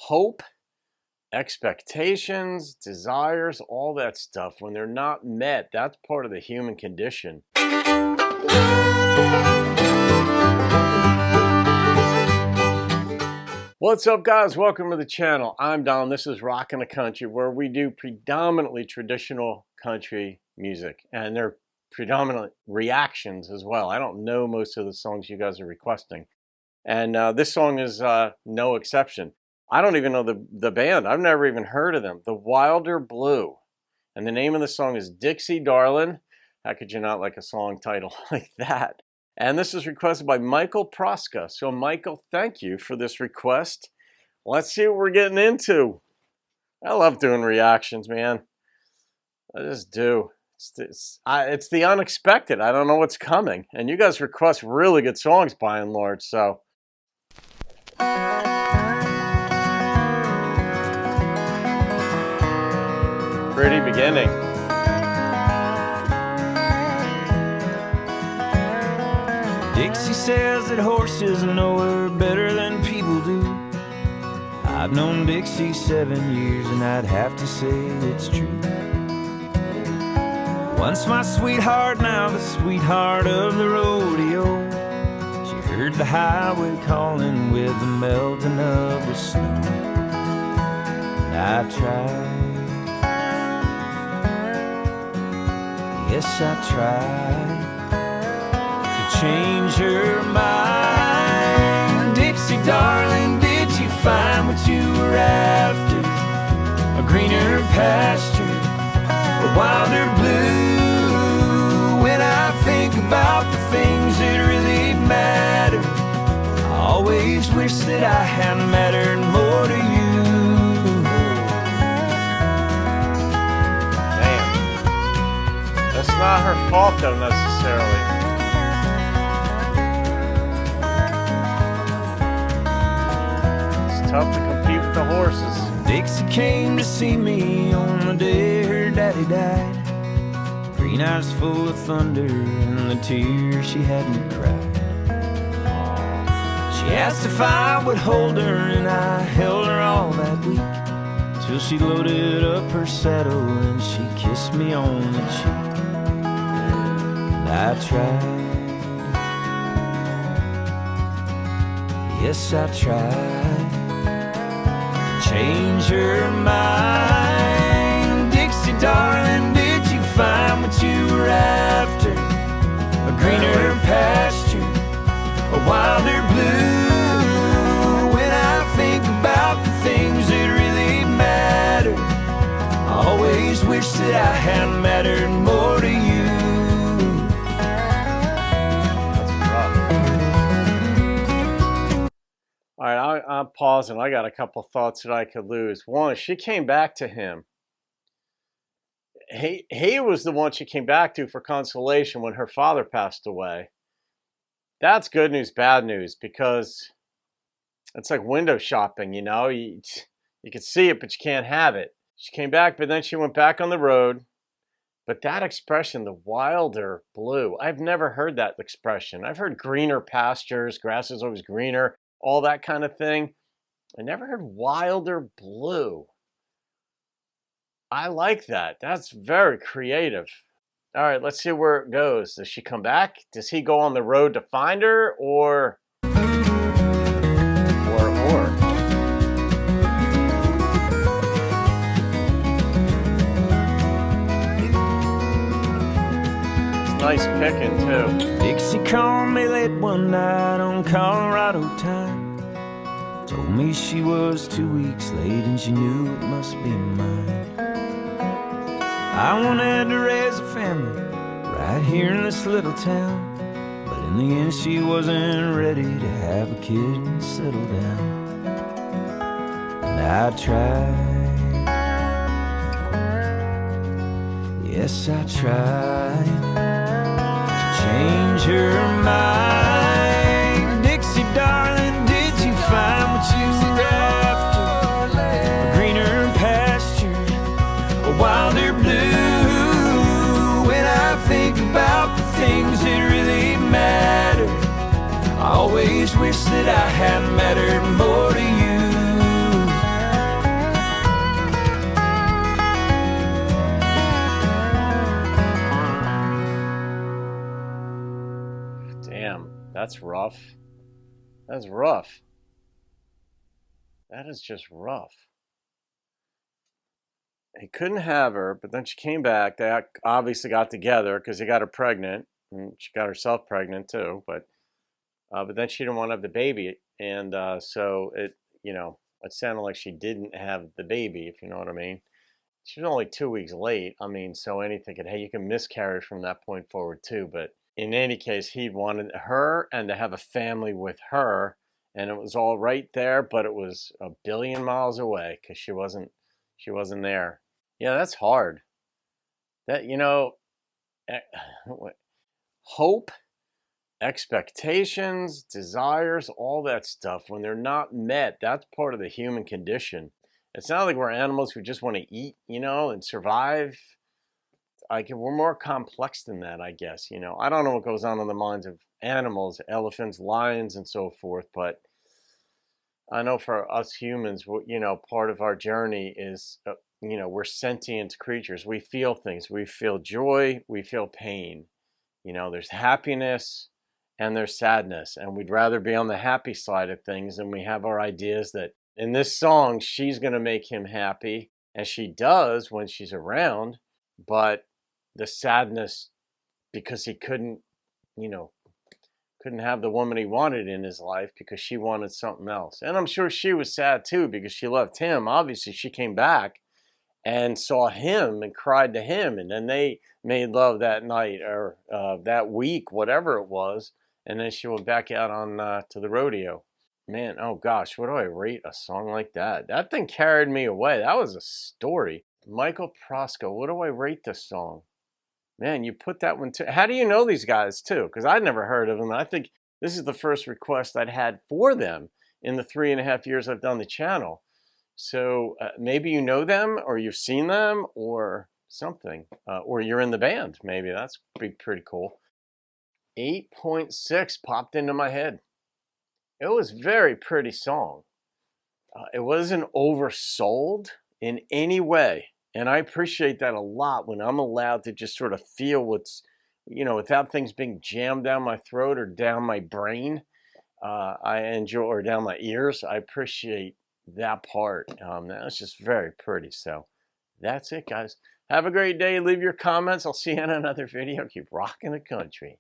hope, expectations, desires, all that stuff. When they're not met, that's part of the human condition. What's up, guys? Welcome to the channel. I'm Don. This is Rockin' the Country, where we do predominantly traditional country music, and they're predominant reactions as well. I don't know most of the songs you guys are requesting, and this song is no exception. I don't even know the band. I've never even heard of them. The Wilder Blue, and the name of the song is Dixie Darlin. How could you not like a song title like that? And this is requested by Michael Proska. So Michael, thank you for this request. Let's see what we're getting into. I love doing reactions, man. I just do. It's the unexpected. I don't know what's coming. And you guys request really good songs by and large, so. Pretty beginning. Dixie says that horses know her better than people do. I've known Dixie 7 years and I'd have to say it's true. Once my sweetheart, now the sweetheart of the rodeo. She heard the highway calling with the melting of the snow. And I tried, yes I tried change her mind. Dixie darling, did you find what you were after? A greener pasture, a wilder blue. When I think about the things that really matter, I always wish that I had mattered more to you. Damn. That's not her fault though, necessarily. Tough to compete with the horses. Dixie came to see me on the day her daddy died. Green eyes full of thunder and the tears she hadn't cried. She asked if I would hold her and I held her all that week, till she loaded up her saddle and she kissed me on the cheek. And I tried, yes I tried, change her mind. Dixie darling, did you find what you were after? A greener pasture, a wilder blue. When I think about the things that really matter, I always wish that I had mattered more to you. All right, I'm pausing. I got a couple thoughts that I could lose. One, she came back to him. He was the one she came back to for consolation when her father passed away. That's good news, bad news, because it's like window shopping, you know? You can see it, but you can't have it. She came back, but then she went back on the road. But that expression, the wilder blue, I've never heard that expression. I've heard greener pastures, grass is always greener, all that kind of thing. I never heard wilder blue. I like that. That's very creative. All right, let's see where it goes. Does she come back? Does he go on the road to find her, or? It's nice picking too. Dixie called me late one night on Colorado time. Told me she was 2 weeks late and she knew it must be mine. I wanted to raise a family right here in this little town, but in the end she wasn't ready to have a kid and settle down. And I tried, yes I tried to change her mind. Dixie darling, did you find what you were after? A greener pasture, a wilder blue. When I think about the things that really matter, I always wish that I had mattered more to you. That's rough. That's rough. That is just rough. He couldn't have her, but then she came back. They obviously got together because he got her pregnant, and she got herself pregnant too. But then she didn't want to have the baby, and so it sounded like she didn't have the baby, if you know what I mean. She was only 2 weeks late. I mean, so anything could, hey, you can miscarry from that point forward too. But in any case, he wanted her and to have a family with her, and it was all right there, but it was a billion miles away because she wasn't there. Yeah, that's hard. That eh, hope, expectations, desires, all that stuff, when they're not met, that's part of the human condition. It's not like we're animals who just want to eat, and survive. Like we're more complex than that, I guess. I don't know what goes on in the minds of animals, elephants, lions, and so forth, but I know for us humans, part of our journey is, we're sentient creatures. We feel things. We feel joy. We feel pain. There's happiness and there's sadness. And we'd rather be on the happy side of things. And we have our ideas that in this song, she's going to make him happy. And she does when she's around. But the sadness, because he you know, couldn't have the woman he wanted in his life because she wanted something else. And I'm sure she was sad too because she loved him. Obviously, she came back and saw him and cried to him. And then they made love that night or that week, whatever it was. And then she went back out on to the rodeo. Man, oh gosh, what do I rate a song like that? That thing carried me away. That was a story. Michael Prosco, what do I rate this song? Man, you put that one too. How do you know these guys too? Because I'd never heard of them. I think this is the first request I'd had for them in the 3.5 years I've done the channel. So maybe you know them, or you've seen them, or something, or you're in the band. Maybe that's pretty cool. 8.6 popped into my head. It was a very pretty song. It wasn't oversold in any way. And I appreciate that a lot when I'm allowed to just sort of feel what's, without things being jammed down my throat or down my brain. I enjoy, or down my ears. I appreciate that part. That was just very pretty. So that's it, guys. Have a great day. Leave your comments. I'll see you in another video. Keep rocking the country.